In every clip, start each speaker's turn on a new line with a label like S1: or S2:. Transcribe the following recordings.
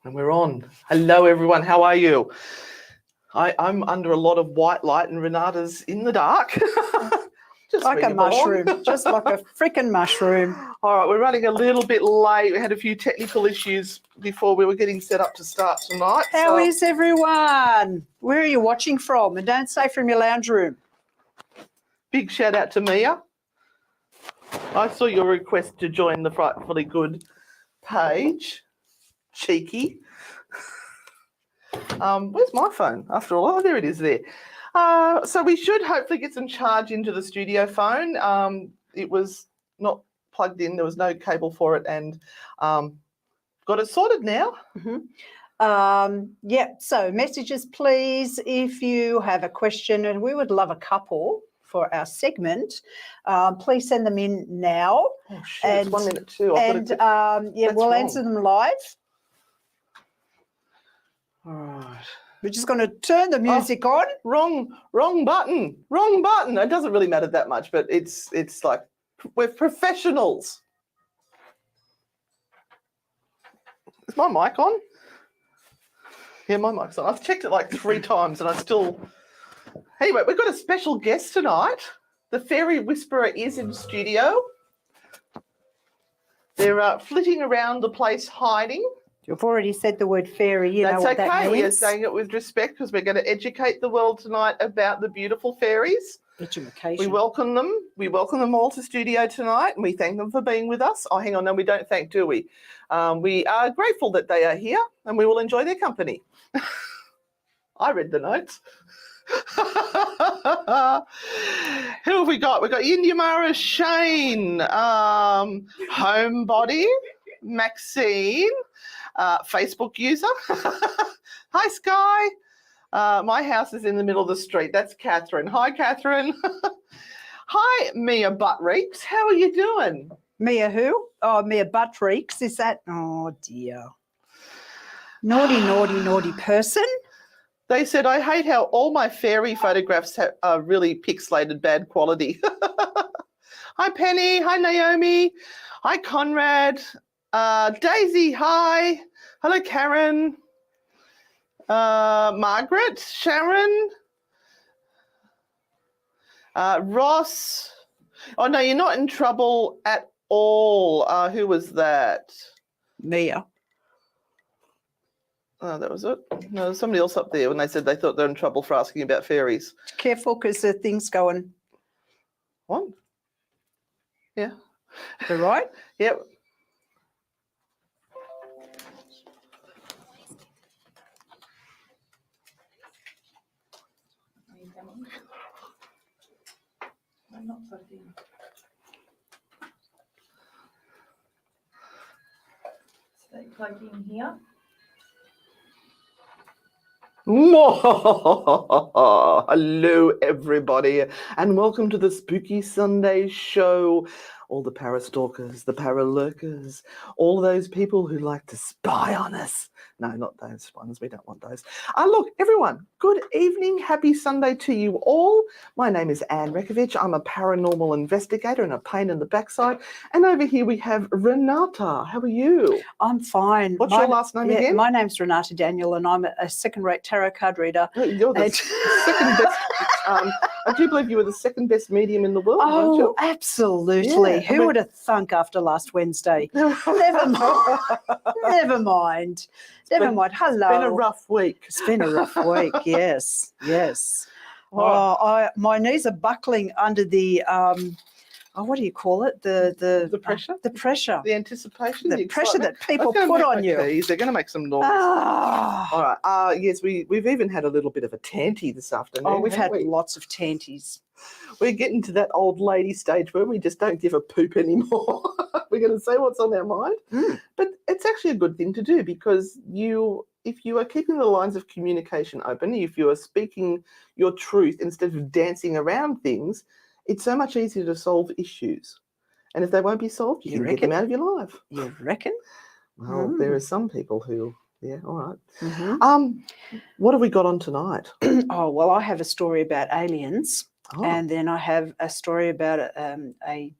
S1: And we're on. Hello, everyone. How are you? I'm under a lot of white light and Renata's in the dark.
S2: Just like a mushroom, just like a freaking mushroom.
S1: All right, we're running a little bit late. We had a few technical issues before we were getting set up to start tonight.
S2: How is everyone? Where are you watching from? And don't say from your lounge room.
S1: Big shout out to Mia. I saw your request to join the Frightfully Good page. Cheeky. Where's my phone? After all, oh, there it is there. So we should hopefully get some charge into the studio phone. It was not plugged in. There was no cable for it, and got it sorted now.
S2: Yeah, so messages, please, if you have a question, and we would love a couple for our segment. Please send them in now.
S1: Oh, shit, it's 1 minute too.
S2: Yeah, we'll answer them live.
S1: All right.
S2: We're just going to turn the music on.
S1: Wrong button. Wrong button. It doesn't really matter that much, but it's like we're professionals. Is my mic on? Yeah, my mic's on. I've checked it like 3 times and I still... Anyway, we've got a special guest tonight. The Fairy Whisperer is in studio. They're flitting around the place hiding.
S2: You've already said the word fairy. You know what that means.
S1: That's okay. We are saying it with respect because we're going to educate the world tonight about the beautiful fairies.
S2: Education.
S1: We welcome them. We welcome them all to studio tonight, and we thank them for being with us. Oh, hang on. No, we don't thank, do we? We are grateful that they are here, and we will enjoy their company. I read the notes. Who have we got? We've got Indyamara, Shane, Homebody, Maxine, Facebook user. Hi, Sky. My house is in the middle of the street. That's Catherine. Hi, Catherine. Hi, Mia Buttreeks. How are you doing?
S2: Mia who? Oh, Mia Buttreeks. Is that? Oh, dear. Naughty, naughty, naughty person.
S1: They said, I hate how all my fairy photographs are really pixelated, bad quality. Hi, Penny. Hi, Naomi. Hi, Conrad. Daisy, hi. Hello, Karen. Margaret, Sharon. Ross. Oh, no, you're not in trouble at all. Who was that?
S2: Mia.
S1: Oh, that was it? No, there's somebody else up there when they said they thought they're in trouble for asking about fairies.
S2: Careful because the thing's going.
S1: What? Yeah.
S2: They're right?
S1: Yep.
S2: I'm not plugged in. Stay plugged in here.
S1: Hello, everybody, and welcome to the Spooky Sunday show. All the parastalkers, the paralurkers, all those people who like to spy on us. No, not those ones. We don't want those. Look, everyone, good evening. Happy Sunday to you all. My name is Anne Rekovich. I'm a paranormal investigator and a pain in the backside. And over here we have Renata. How are you?
S2: I'm fine.
S1: What's your last name again?
S2: My name's Renata Daniel, and I'm a second-rate tarot card reader.
S1: You're the second best. I do believe you were the second best medium in the world, weren't you?
S2: Absolutely.
S1: Yeah,
S2: Who would have thunk after last Wednesday? Never mind. Never mind. Never mind. Hello.
S1: It's been a rough week.
S2: It's been a rough week. Yes. Yes. Oh, my knees are buckling under the what do you call it? The
S1: pressure.
S2: The pressure.
S1: The anticipation.
S2: The pressure that people put on you.
S1: They're going to make some noise. All right. Yes, we've even had a little bit of a tanty this afternoon.
S2: Oh, we've had lots of tanties.
S1: We're getting to that old lady stage where we just don't give a poop anymore. We're going to say what's on our mind. But it's actually a good thing to do because if you are keeping the lines of communication open, if you are speaking your truth instead of dancing around things, it's so much easier to solve issues. And if they won't be solved, you can get them out of your life.
S2: You reckon?
S1: Well, there are some people who, yeah, all right. What have we got on tonight?
S2: Oh, well, I have a story about aliens. And then I have a story about a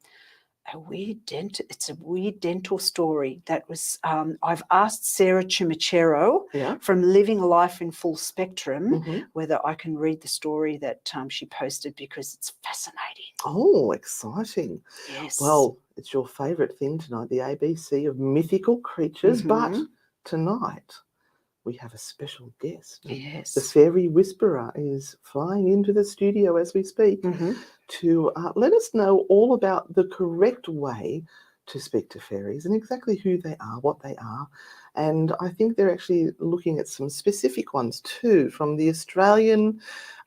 S2: It's a weird dental story that was. I've asked Sarah Chimachero
S1: Yeah.
S2: from Living Life in Full Spectrum
S1: Mhm.
S2: whether I can read the story that she posted because it's fascinating.
S1: Oh, exciting.
S2: Yes.
S1: Well, it's your favourite thing tonight, the ABC of mythical creatures, but
S2: Mhm.
S1: tonight we have a special guest.
S2: Yes.
S1: The fairy whisperer is flying into the studio as we speak
S2: Mhm.
S1: to let us know all about the correct way to speak to fairies and exactly who they are, what they are. And I think they're actually looking at some specific ones too from the Australian.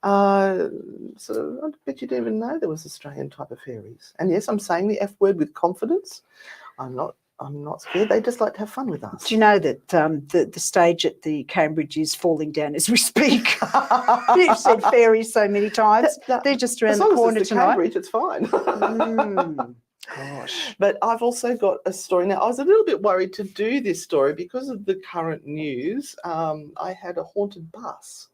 S1: So I bet you didn't even know there was Australian type of fairies. And yes, I'm saying the F word with confidence. I'm not scared. They just like to have fun with us.
S2: Do you know that the stage at the Cambridge is falling down as we speak? You've said fairies so many times. They're just around the corner
S1: As it's the
S2: tonight.
S1: Cambridge, it's fine.
S2: Gosh.
S1: But I've also got a story. Now, I was a little bit worried to do this story because of the current news. I had a haunted bus.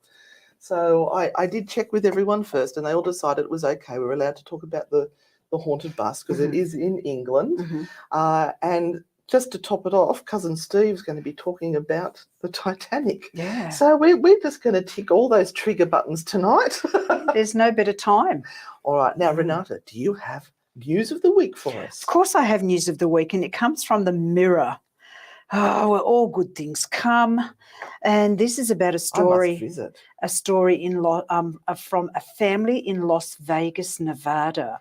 S1: So I did check with everyone first, and they all decided it was okay. We were allowed to talk about the haunted bus because it is in England. And just to top it off, Cousin Steve's going to be talking about the Titanic.
S2: Yeah.
S1: So we're just going to tick all those trigger buttons tonight.
S2: There's no better time.
S1: All right. Now, Renata, do you have news of the week for us?
S2: Of course I have news of the week, and it comes from the Mirror. Oh, well, all good things come. And this is about a
S1: I must
S2: story.
S1: visit.
S2: A story from a family in Las Vegas, Nevada.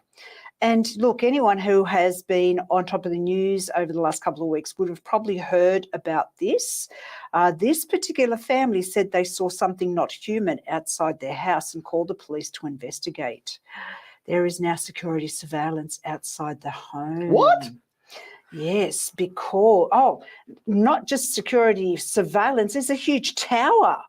S2: And look, anyone who has been on top of the news over the last couple of weeks would have probably heard about this. This particular family said they saw something not human outside their house and called the police to investigate. There is now security surveillance outside the home.
S1: What?
S2: Yes, because, not just security surveillance, there's a huge tower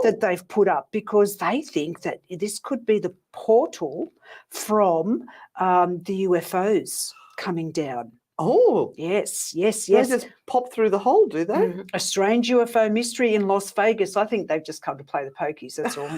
S2: that they've put up because they think that this could be the portal from the UFOs coming down.
S1: Oh.
S2: Yes.
S1: They just pop through the hole, do they?
S2: A strange UFO mystery in Las Vegas. I think they've just come to play the pokies. That's all.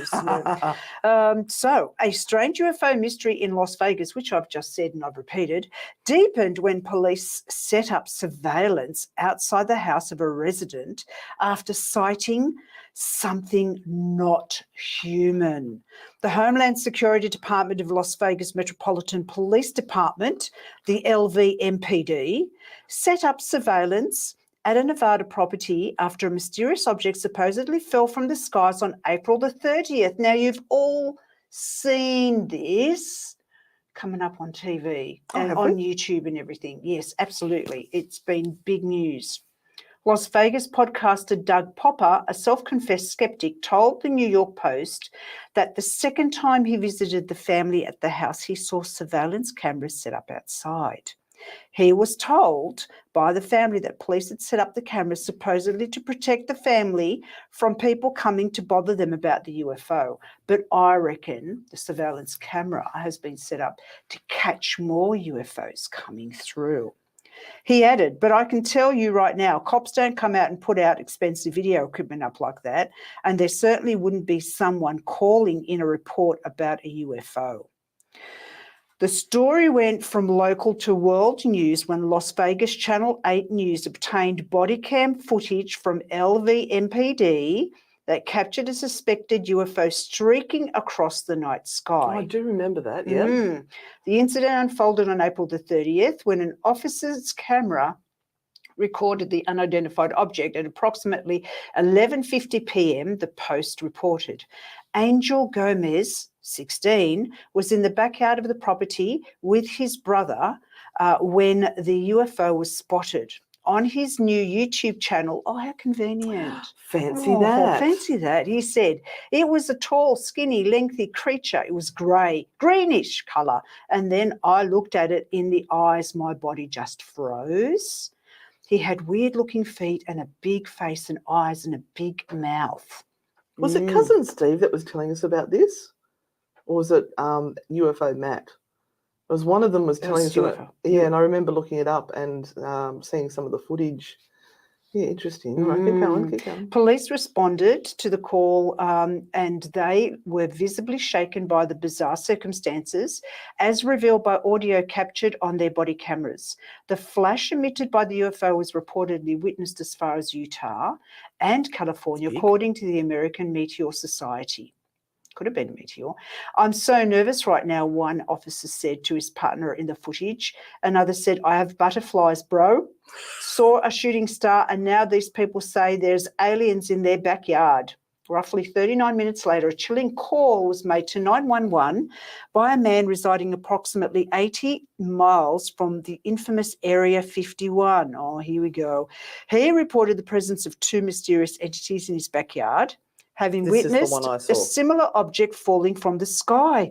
S2: So, a strange UFO mystery in Las Vegas, which I've just said and I've repeated, deepened when police set up surveillance outside the house of a resident after sighting something not human. The Homeland Security Department of Las Vegas Metropolitan Police Department, the LVMPD, set up surveillance at a Nevada property after a mysterious object supposedly fell from the skies on April the 30th. Now, you've all seen this coming up on TV and on YouTube and everything. Yes, absolutely. It's been big news. Las Vegas podcaster Doug Popper, a self-confessed skeptic, told the New York Post that the second time he visited the family at the house, he saw surveillance cameras set up outside. He was told by the family that police had set up the cameras supposedly to protect the family from people coming to bother them about the UFO. But I reckon the surveillance camera has been set up to catch more UFOs coming through. He added, but I can tell you right now, cops don't come out and put out expensive video equipment up like that, and there certainly wouldn't be someone calling in a report about a UFO. The story went from local to world news when Las Vegas Channel 8 News obtained body cam footage from LVMPD that captured a suspected UFO streaking across the night sky.
S1: Oh, I do remember that, yeah.
S2: The incident unfolded on April the 30th when an officer's camera recorded the unidentified object at approximately 11:50 p.m., the Post reported. Angel Gomez, 16, was in the backyard of the property with his brother when the UFO was spotted. On his new YouTube channel, how convenient.
S1: Fancy that.
S2: Fancy that. He said, it was a tall, skinny, lengthy creature. It was grey, greenish colour. And then I looked at it in the eyes. My body just froze. He had weird-looking feet and a big face and eyes and a big mouth.
S1: Was it Cousin Steve that was telling us about this? Or was it UFO Matt? It was one of them was telling us about, yeah, and I remember looking it up and seeing some of the footage. Yeah, interesting. All right, keep going, keep going.
S2: Police responded to the call and they were visibly shaken by the bizarre circumstances as revealed by audio captured on their body cameras. The flash emitted by the UFO was reportedly witnessed as far as Utah and California, according to the American Meteor Society. Could have been a meteor. I'm so nervous right now, one officer said to his partner in the footage. Another said, I have butterflies, bro. Saw a shooting star, and now these people say there's aliens in their backyard. Roughly 39 minutes later, a chilling call was made to 911 by a man residing approximately 80 miles from the infamous Area 51. Oh, here we go. He reported the presence of two mysterious entities in his backyard, having witnessed a similar object falling from the sky.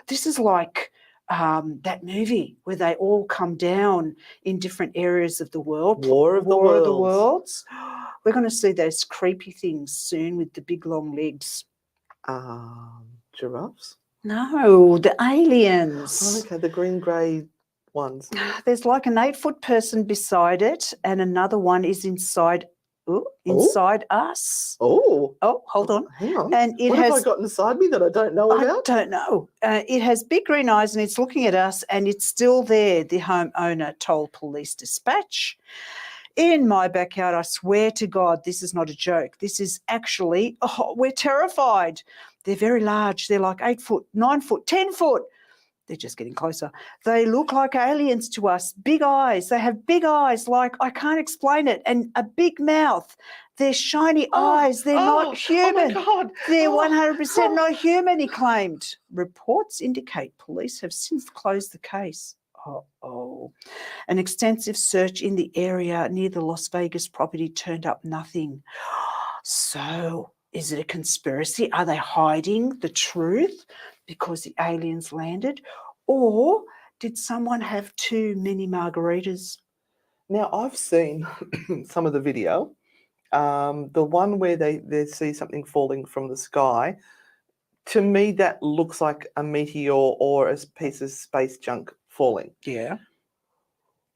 S2: This is like that movie where they all come down in different areas of the world.
S1: War of the
S2: Worlds. We're going to see those creepy things soon with the big long legs.
S1: Giraffes?
S2: No, the aliens.
S1: Oh, okay, the green-grey ones.
S2: There's like an 8-foot person beside it, and another one is inside us.
S1: Oh,
S2: hold on.
S1: Hang on.
S2: And
S1: what have I got inside me that I don't know about?
S2: I don't know. It has big green eyes and it's looking at us and it's still there, the homeowner told Police Dispatch. In my backyard, I swear to God, this is not a joke. This is actually, we're terrified. They're very large. They're like 8 foot, 9 foot, 10 foot. They're just getting closer. They look like aliens to us. Big eyes. They have big eyes, like I can't explain it, and a big mouth. They're shiny eyes. They're not human.
S1: Oh, my God.
S2: They're 100% not human, he claimed. Reports indicate police have since closed the case. An extensive search in the area near the Las Vegas property turned up nothing. So, is it a conspiracy? Are they hiding the truth because the aliens landed? Or did someone have too many margaritas?
S1: Now, I've seen some of the video. The one where they see something falling from the sky, to me that looks like a meteor or a piece of space junk falling.
S2: Yeah.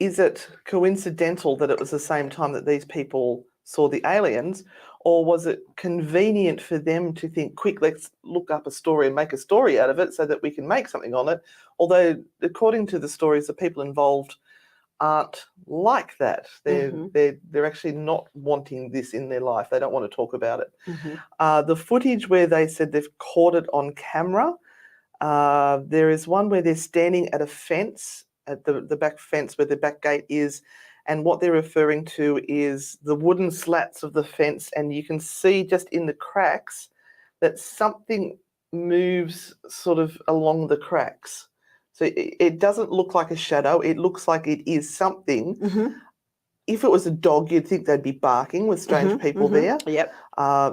S1: Is it coincidental that it was the same time that these people saw the aliens, or was it convenient for them to think, quick, let's look up a story and make a story out of it so that we can make something on it? Although, according to the stories, the people involved aren't like that. They're actually not wanting this in their life. They don't want to talk about it. The footage where they said they've caught it on camera, there is one where they're standing at a fence, at the back fence where the back gate is, and what they're referring to is the wooden slats of the fence, and you can see just in the cracks that something moves sort of along the cracks. So it doesn't look like a shadow. It looks like it is something. If it was a dog, you'd think they'd be barking with strange people there.
S2: Yep.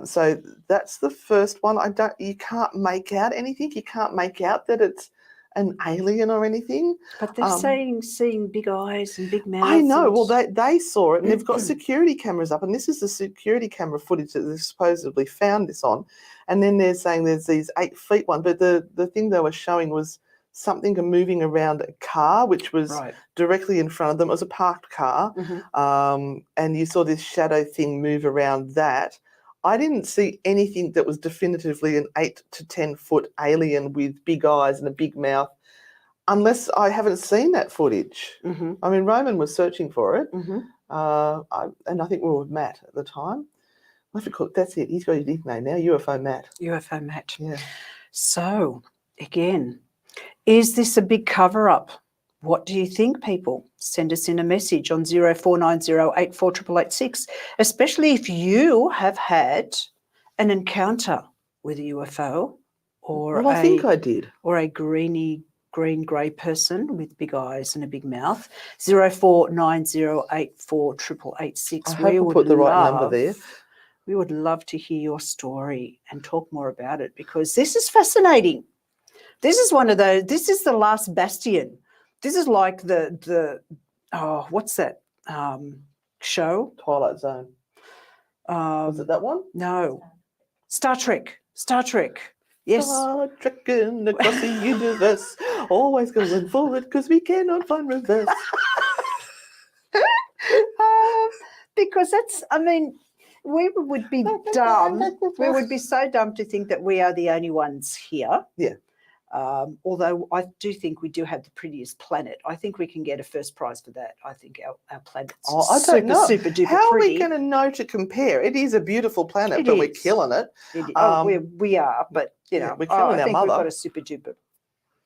S1: So that's the first one. You can't make out anything. You can't make out that it's an alien or anything.
S2: But they're seeing big eyes and big mouths.
S1: I know. Well, they saw it, and they've got security cameras up, and this is the security camera footage that they've supposedly found this on. And then they're saying there's these 8 feet one, but the thing they were showing was something moving around a car, which was directly in front of them. It was a parked car, and you saw this shadow thing move around that. I didn't see anything that was definitively an 8 to 10 foot alien with big eyes and a big mouth, unless I haven't seen that footage. I mean, Roman was searching for it, and I think we were with Matt at the time. That's it. He's got his nickname now, UFO Matt.
S2: UFO Matt.
S1: Yeah.
S2: So, again, is this a big cover-up? What do you think, people? Send us in a message on 0490848886, especially if you have had an encounter with a UFO or
S1: I think I did.
S2: Or a green-grey person with big eyes and a big mouth. 0490848886.
S1: I hope we put the right number there.
S2: We would love to hear your story and talk more about it, because this is fascinating. This is one of those, this is the last bastion. This is like what's that show?
S1: Twilight Zone. Was it that one?
S2: No. Star Trek. Yes.
S1: Star Trek across the universe. Always going forward because we cannot find reverse.
S2: because that's, I mean, we would be dumb. We would be so dumb to think that we are the only ones here.
S1: Yeah.
S2: Although I do think we do have the prettiest planet. I think we can get a first prize for that. I think our planet's
S1: I don't know.
S2: super duper
S1: How are
S2: pretty.
S1: we going to know to compare? It is a beautiful planet,
S2: It
S1: but we're
S2: is.
S1: killing it.
S2: We are, but you
S1: yeah,
S2: know,
S1: we're killing
S2: I
S1: our
S2: think we've
S1: mother.
S2: got a super duper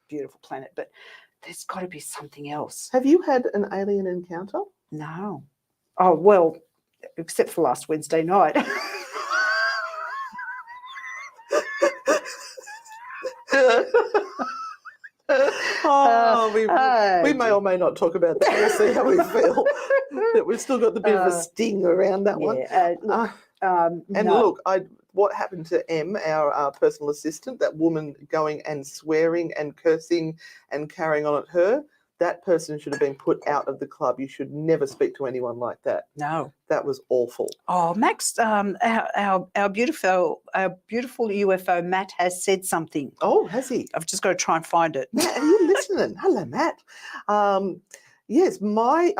S2: beautiful planet, but there's got to be something else.
S1: Have you had an alien encounter?
S2: No. Oh, well, except for last Wednesday night.
S1: We may or may not talk about that. We'll see how we feel. We've still got the bit of a sting around that one. And
S2: no.
S1: look, what happened to M, our personal assistant, that woman going and swearing and cursing and carrying on at her, that person should have been put out of the club. You should never speak to anyone like that.
S2: No.
S1: That was awful.
S2: Oh, Max, our beautiful UFO Matt has said something.
S1: Oh, has he?
S2: I've just got to try and find it.
S1: Matt, are you listening? Hello, Matt. Yes, I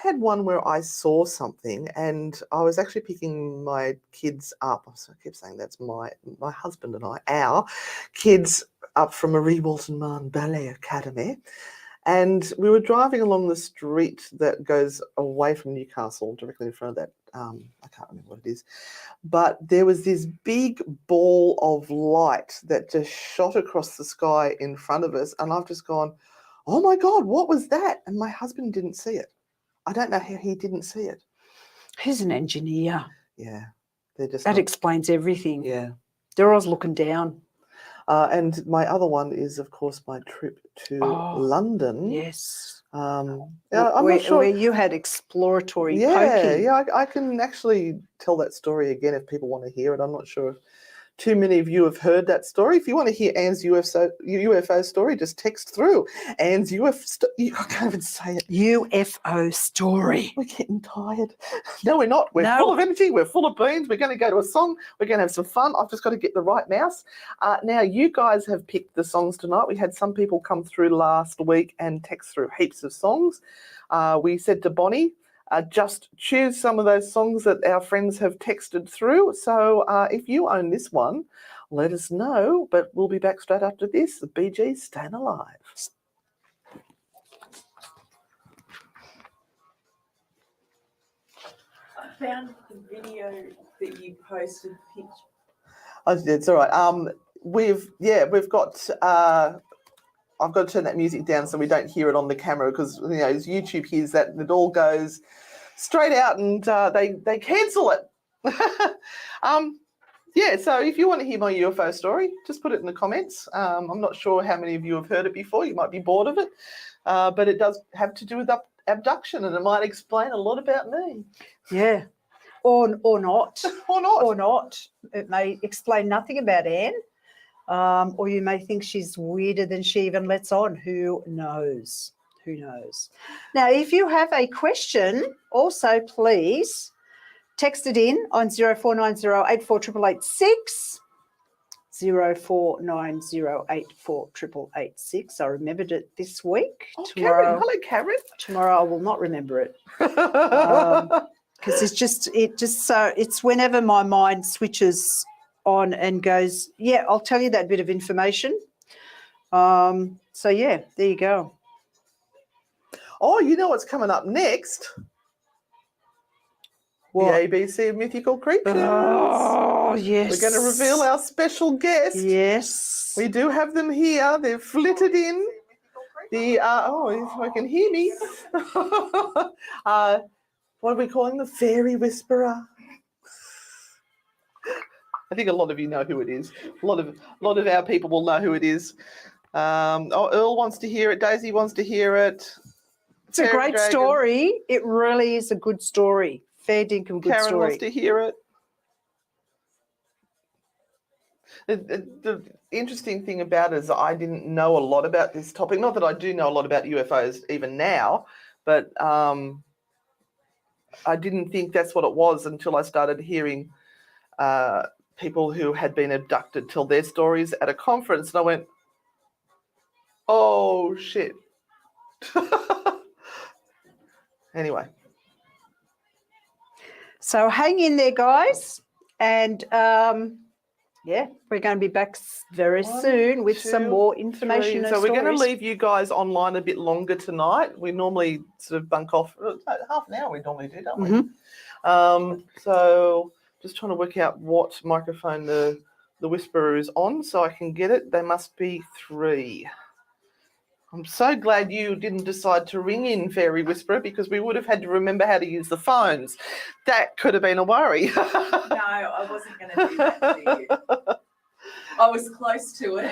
S1: had one where I saw something, and I was actually picking my kids up. I keep saying that's my husband and our kids up from Marie Walton Marne Ballet Academy. And we were driving along the street that goes away from Newcastle, directly in front of that. I can't remember what it is. But there was this big ball of light that just shot across the sky in front of us. And I've just gone, oh my God, what was that? And my husband didn't see it. I don't know how he didn't see it.
S2: He's an engineer.
S1: Yeah. That
S2: explains everything.
S1: Yeah.
S2: They're always looking down.
S1: And my other one is, of course, my trip to London.
S2: Yes.
S1: I'm not sure.
S2: Where you had exploratory
S1: poking.
S2: Yeah,
S1: I can actually tell that story again if people want to hear it. I'm not sure if too many of you have heard that story. If you want to hear Anne's UFO story, just text through. Anne's I can't even say it.
S2: UFO story.
S1: We're getting tired. No, we're not. We're full of energy. We're full of beans. We're going to go to a song. We're going to have some fun. I've just got to get the right mouse. Now, you guys have picked the songs tonight. We had some people come through last week and text through heaps of songs. We said to Bonnie, just choose some of those songs that our friends have texted through. So if you own this one, let us know. But we'll be back straight after this. The Bee Gees, Staying Alive.
S3: I found the video that you posted.
S1: Oh, it's all right. We've got. I've got to turn that music down so we don't hear it on the camera because as YouTube hears that, it all goes straight out and they cancel it. So if you want to hear my UFO story, just put it in the comments. I'm not sure how many of you have heard it before. You might be bored of it, but it does have to do with abduction, and it might explain a lot about me.
S2: Yeah, or not,
S1: or not.
S2: It may explain nothing about Anne. Or you may think she's weirder than she even lets on. Who knows? Who knows? Now, if you have a question, also please text it in on 0490848886, 0490848886. I remembered it this week.
S1: Oh,
S2: tomorrow,
S1: Karen. Hello, Karen.
S2: Tomorrow I will not remember it. Because it's whenever my mind switches on and goes, yeah, I'll tell you that bit of information. So yeah, there you go.
S1: Oh, you know what's coming up next?
S2: What?
S1: The ABC of Mythical Creatures.
S2: Oh, yes.
S1: We're going to reveal our special guest.
S2: Yes.
S1: We do have them here. They've flitted in. If I can hear me. What are we calling the Fairy Whisperer? I think a lot of you know who it is. A lot of our people will know who it is. Earl wants to hear it. Daisy wants to hear it.
S2: It's a great story. It really is a good story. Fair dinkum good
S1: Karen
S2: story.
S1: wants to hear it. The interesting thing about it is I didn't know a lot about this topic. Not that I do know a lot about UFOs even now, but I didn't think that's what it was until I started hearing people who had been abducted tell their stories at a conference, and I went, oh, shit. Anyway.
S2: So hang in there, guys. And yeah, we're going to be back very soon with some more information.
S1: Three.
S2: And
S1: So we're going to
S2: stories.
S1: leave you guys online a bit longer tonight. We normally sort of bunk off half an hour. We normally do, don't we? So just trying to work out what microphone the Whisperer is on, so I can get it. They must be 3. I'm so glad you didn't decide to ring in, Fairy Whisperer, because we would have had to remember how to use the phones. That could have been a worry.
S3: No, I wasn't going to do that to you. I was close to it,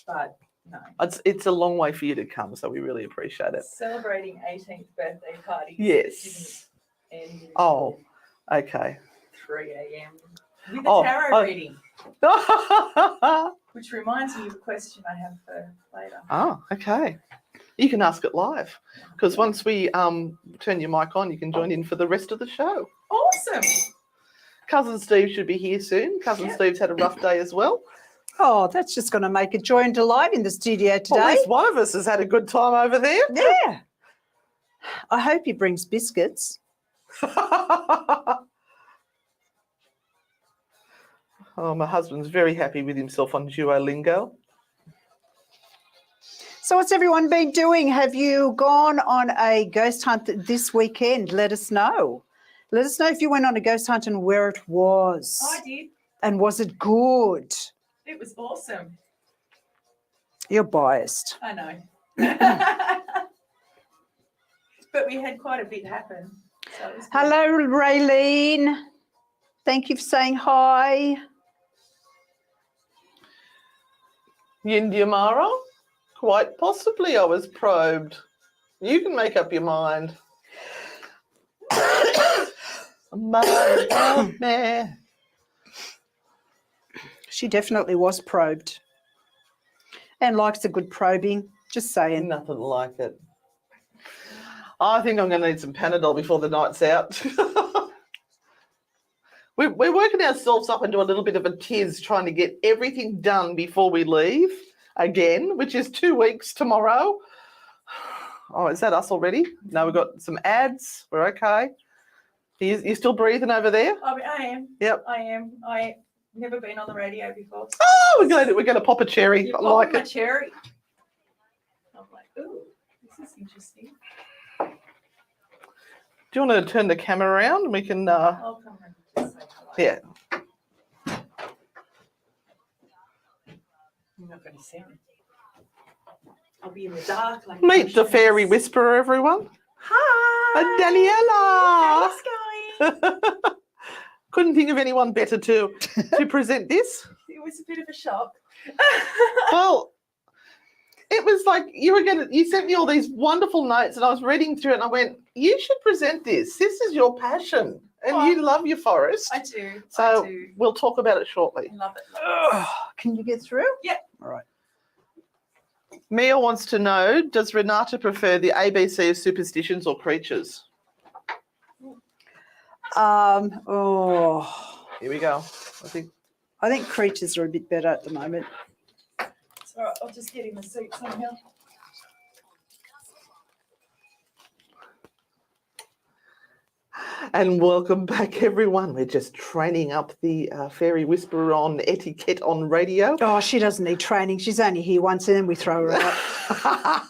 S3: but no.
S1: It's a long way for you to come, so we really appreciate it.
S3: Celebrating 18th birthday party.
S1: Yes.
S3: Didn't end
S1: Oh,
S3: until
S1: okay.
S3: 3 a.m. with a tarot reading. Which reminds me of a question I have for later.
S1: Oh, okay. You can ask it live, because once we turn your mic on, you can join in for the rest of the show.
S3: Awesome.
S1: Cousin Steve should be here soon. Cousin Steve's had a rough day as well.
S2: Oh, that's just going to make a joy and delight in the studio today.
S1: Well, at least one of us has had a good time over there.
S2: Yeah. I hope he brings biscuits.
S1: Oh, my husband's very happy with himself on Duolingo.
S2: So what's everyone been doing? Have you gone on a ghost hunt this weekend? Let us know. Let us know if you went on a ghost hunt and where it was.
S3: I did.
S2: And was it good?
S3: It was awesome.
S2: You're biased.
S3: I know. But we had quite a bit happen. So it was good.
S2: Hello, Raylene. Thank you for saying hi.
S1: Yindyamara? Quite possibly I was probed. You can make up your mind.
S2: She definitely was probed. And likes a good probing. Just saying.
S1: Nothing like it. I think I'm going to need some Panadol before the night's out. We're working ourselves up into a little bit of a tiz trying to get everything done before we leave again, which is 2 weeks tomorrow. Oh, is that us already? No, we've got some ads. We're okay. You still breathing over there?
S3: I am.
S1: Yep.
S3: I am. I've never been on the radio before. So
S1: Oh, we're going to pop a cherry.
S3: You're
S1: I like
S3: popping
S1: it.
S3: my cherry. I'm like, ooh, this is interesting.
S1: Do you want to turn the camera around? We can.
S3: I'll come and just say hello.
S1: Yeah.
S3: You're not going to see me. I'll be in the dark. Like
S1: Meet the Fairy Whisperer, everyone.
S3: Hi.
S1: Daniela.
S3: How's going?
S1: Couldn't think of anyone better to present this.
S3: It was a bit of a shock.
S1: Well, it was like you sent me all these wonderful notes and I was reading through it and I went, you should present this. This is your passion and you love your forest.
S3: I do.
S1: So
S3: I do.
S1: we'll talk about it shortly.
S3: Love it. Love it.
S2: Can you get through?
S3: Yeah.
S2: All right.
S1: Mia wants to know, does Renata prefer the ABC of superstitions or creatures? Here we go.
S2: I think creatures are a bit better at the moment.
S3: It's all right. I'll just get in the seat somehow.
S1: And welcome back, everyone. We're just training up the Fairy Whisperer on etiquette on radio.
S2: Oh, she doesn't need training. She's only here once and then we throw her out.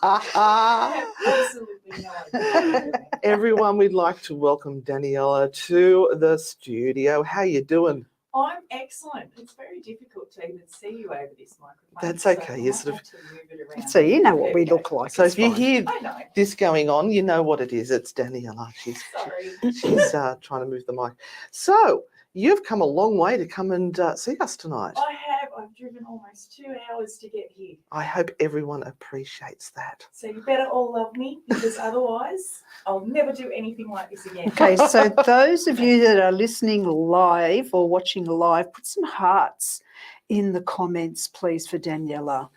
S3: I have absolutely no idea.
S1: Everyone, we'd like to welcome Daniela to the studio. How you doing?
S3: I'm excellent. It's very difficult to even see you over this microphone.
S1: That's okay.
S3: I
S1: You
S3: might
S1: sort of-
S3: have to move it around.
S2: So you know what we
S3: There
S2: look
S3: go.
S2: like.
S1: So
S2: It's
S1: if you
S2: fine.
S1: hear
S3: I know.
S1: this going on, you know what it is. It's Daniela. She's
S3: Sorry.
S1: trying to move the mic. So you've come a long way to come and see us tonight.
S3: I have. I've driven almost 2 hours to get here.
S1: I hope everyone appreciates that.
S3: So you better all love me because otherwise I'll never do anything like this again.
S2: Okay, so those of you that are listening live or watching live, put some hearts in the comments, please, for Daniela.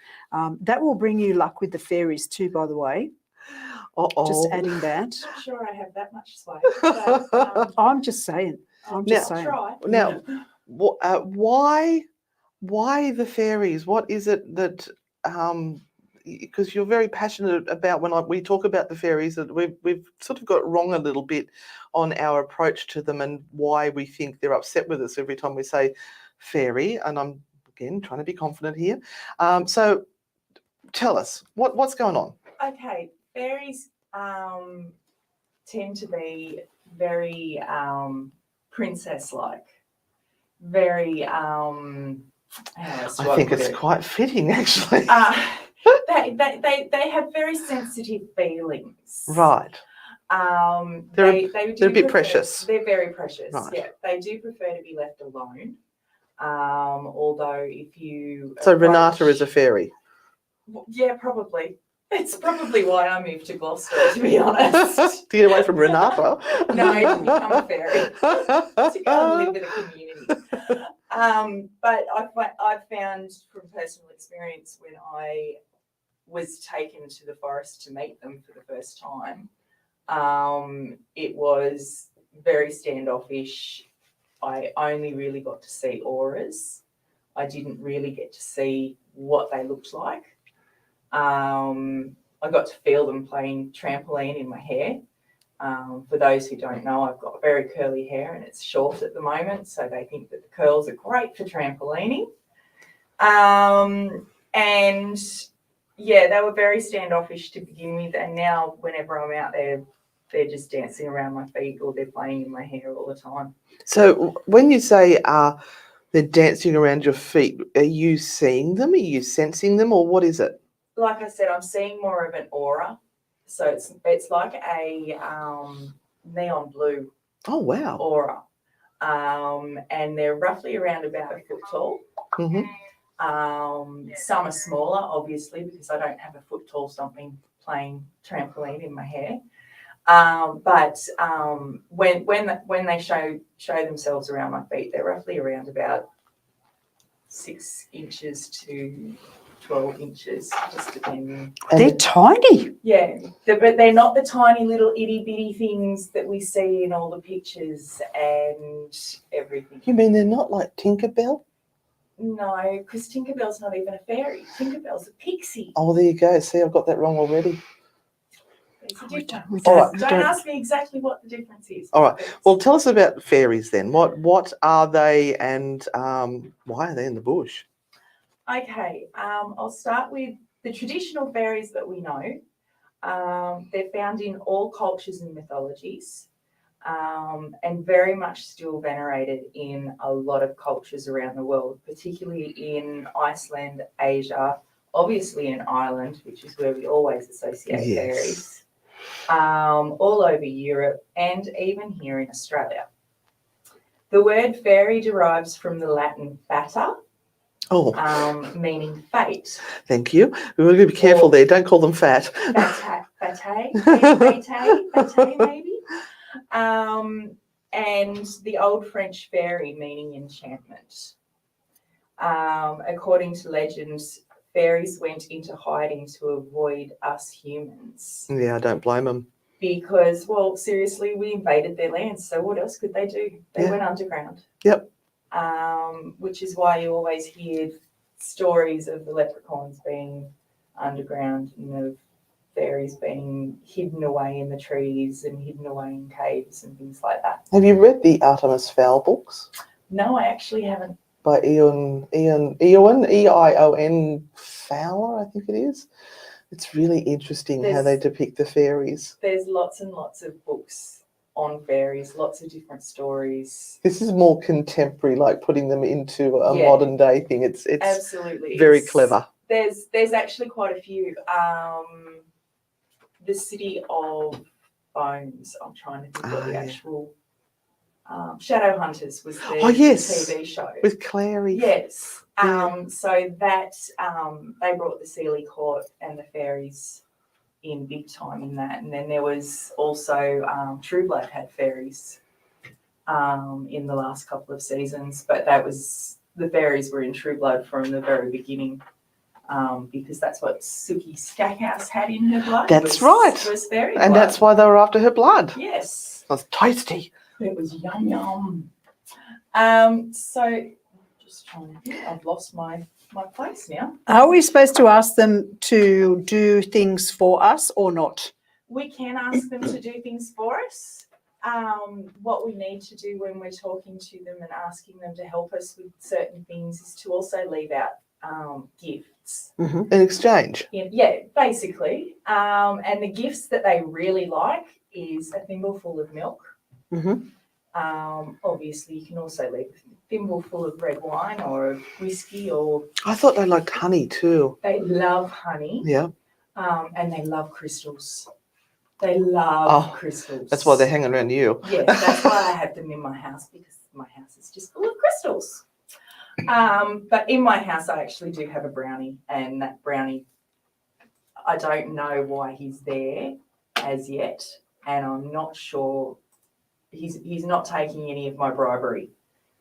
S2: That will bring you luck with the fairies too, by the way.
S1: Uh-oh.
S2: Just adding that.
S3: I'm not sure I have that much sway. But,
S2: I'm just saying. I'm just
S3: I'll
S2: saying.
S3: try.
S1: Now, why the fairies? What is it that because you're very passionate about when we talk about the fairies, that we've sort of got it wrong a little bit on our approach to them and why we think they're upset with us every time we say fairy. And I'm again trying to be confident here. So tell us what's going on.
S3: Okay, fairies tend to be very princess-like, very how else do
S1: I think
S3: put
S1: it's
S3: it?
S1: quite fitting, actually.
S3: They have very sensitive feelings.
S1: Right.
S3: They're
S1: a bit precious.
S3: They're very precious.
S1: Right.
S3: Yeah, they do prefer to be left alone. Although if you
S1: So Renata is a fairy.
S3: Yeah, probably. It's probably why I moved to Gloucester, to be honest.
S1: To get away from Renata.
S3: No, to become a fairy. To go and live in a community. But I've found from personal experience when I was taken to the forest to meet them for the first time, it was very standoffish. I only really got to see auras. I didn't really get to see what they looked like. I got to feel them playing trampoline in my hair. For those who don't know, I've got very curly hair and it's short at the moment, so they think that the curls are great for trampolining. And yeah, they were very standoffish to begin with, and now whenever I'm out there, they're just dancing around my feet or they're playing in my hair all the time.
S1: So when you say they're dancing around your feet, are you seeing them? Are you sensing them, or what is it?
S3: Like I said, I'm seeing more of an aura. So it's like a neon blue
S1: Oh, wow.
S3: aura. And they're roughly around about a foot tall.
S1: Mm-hmm.
S3: Some are smaller, obviously, because I don't have a foot tall something playing trampoline in my hair. But when they show themselves around my feet, they're roughly around about 6 inches to 12 inches, just depending.
S2: They're tiny.
S3: Yeah, but they're not the tiny little itty bitty things that we see in all the pictures and everything.
S1: You mean they're not like Tinkerbell?
S3: No, because Tinkerbell's not even a fairy. Tinkerbell's a pixie.
S1: Oh, there you go. See, I've got that wrong already.
S3: There's a
S2: We
S3: difference.
S2: don't-
S1: All right.
S3: Don't ask me exactly what the difference is.
S1: All right. Well, tell us about fairies then. What are they, and why are they in the bush?
S3: Okay, I'll start with the traditional fairies that we know. They're found in all cultures and mythologies, and very much still venerated in a lot of cultures around the world, particularly in Iceland, Asia, obviously in Ireland, which is where we always associate fairies, all over Europe, and even here in Australia. The word fairy derives from the Latin fata, meaning fate.
S1: Thank you. We're going to be careful there. Don't call them fat.
S3: Fate, maybe. And the old French fairy, meaning enchantment. According to legends, fairies went into hiding to avoid us humans.
S1: Yeah, I don't blame them.
S3: Because, well, seriously, we invaded their lands, so what else could they do? They went underground.
S1: Yep.
S3: Which is why you always hear stories of the leprechauns being underground and of fairies being hidden away in the trees and hidden away in caves and things like that.
S1: Have you read the Artemis Fowl books?
S3: No, I actually haven't.
S1: By Eon E-I-O-N Fowler, I think it is. It's really interesting how they depict the fairies.
S3: There's lots and lots of books on fairies, lots of different stories.
S1: This is more contemporary, like putting them into a modern day thing. It's
S3: absolutely
S1: very clever.
S3: There's actually quite a few. The City of Bones. I'm trying to think what the actual Shadowhunters was the TV show
S1: with Clary.
S3: Yes. So that they brought the Sealy Court and the fairies in big time in that, and then there was also True Blood had fairies in the last couple of seasons, but the fairies were in True Blood from the very beginning. Because that's what Suki Stackhouse had in her blood.
S1: That's right.
S3: Was fairy blood.
S1: And that's why they were after her blood.
S3: Yes.
S1: It was tasty.
S3: It was yum. So just trying to think. I've lost my my place now.
S2: Are we supposed to ask them to do things for us or not?
S3: We can ask them to do things for us. What we need to do when we're talking to them and asking them to help us with certain things is to also leave out gifts.
S1: In exchange.
S3: Yeah, basically. And the gifts that they really like is a thimbleful of milk. Obviously, you can also leave a thimbleful of red wine or whiskey, or
S1: I thought they liked honey too.
S3: they love honey.
S1: Yeah.
S3: And they love crystals. They love crystals.
S1: That's why they're hanging around you.
S3: Yes, that's why I have them in my house, because my house is just full of crystals. But in my house, I actually do have a brownie, and that brownie, I don't know why he's there as yet, and I'm not sure. He's not taking any of my bribery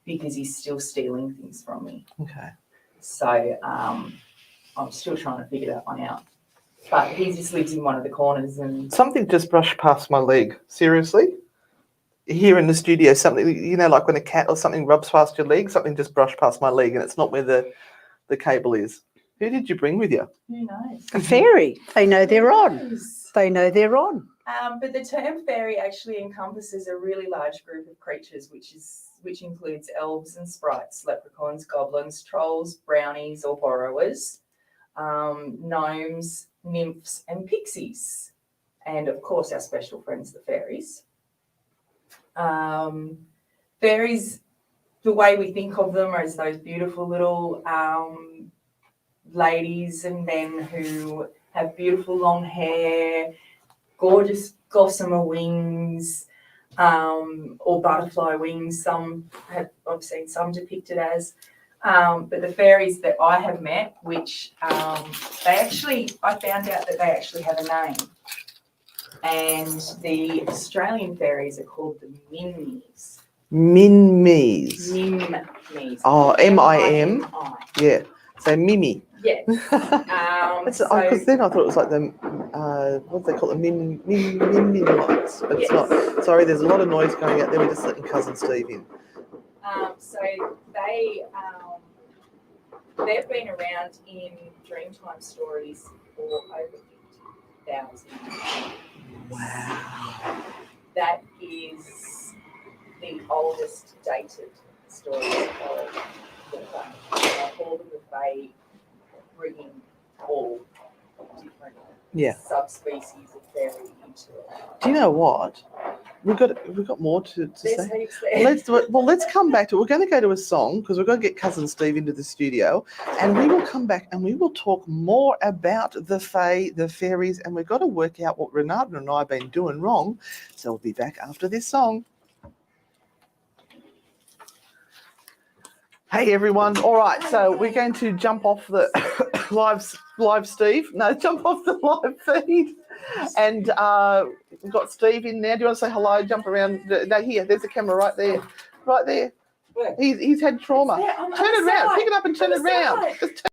S3: because he's still stealing things from me.
S1: Okay.
S3: So I'm still trying to figure that one out. But he just lives in one of the corners, and
S1: Something just brushed past my leg. Seriously? Here in the studio, something, you know, like when a cat or something rubs past your leg, something just brushed past my leg, and it's not where the cable is. Who did you bring with you?
S3: who knows?
S2: A fairy. They know they're
S3: Who
S2: on.
S3: knows?
S2: They know they're on.
S3: But the term fairy actually encompasses a really large group of creatures, which includes elves and sprites, leprechauns, goblins, trolls, brownies or borrowers, gnomes, nymphs and pixies, and of course our special friends, the fairies. Fairies, the way we think of them are as those beautiful little ladies and men who have beautiful long hair, gorgeous gossamer wings, or butterfly wings. I've seen some depicted as. But the fairies that I have met, which I found out that they actually have a name. And the Australian fairies are called the Minmies.
S1: Minmies.
S3: Mimmies.
S1: Oh, M-I-M.
S3: M-I-M-I.
S1: Yeah. So Mimi.
S3: Yes.
S1: Because then I thought it was like the, what do they call it, Minilots, but it's
S3: Yes.
S1: not. Sorry, there's a lot of noise going out there. We're just letting Cousin Steve in.
S3: So they've been around in Dreamtime stories for over 50,000 years.
S1: Wow.
S3: That is the oldest dated story of the Fae. I call them the Fae, bringing all different subspecies of fairy into it.
S1: Do you know what? We've got more to say.
S3: There's heaps there.
S1: Let's come back to it. We're going to go to a song because we're going to get Cousin Steve into the studio, and we will come back and we will talk more about the Fae, the fairies, and we've got to work out what Renata and I have been doing wrong. So we'll be back after this song. Hey everyone! All right, so we're going to jump off the live Steve. No, jump off the live feed, and we've got Steve in now. Do you want to say hello? Jump around. No, here. There's the camera right there, right there.
S3: Where?
S1: He's had trauma.
S3: It's there, on the
S1: Turn it
S3: other
S1: around.
S3: side.
S1: Pick it up and turn
S3: On
S1: it
S3: the
S1: around.
S3: side.
S1: Just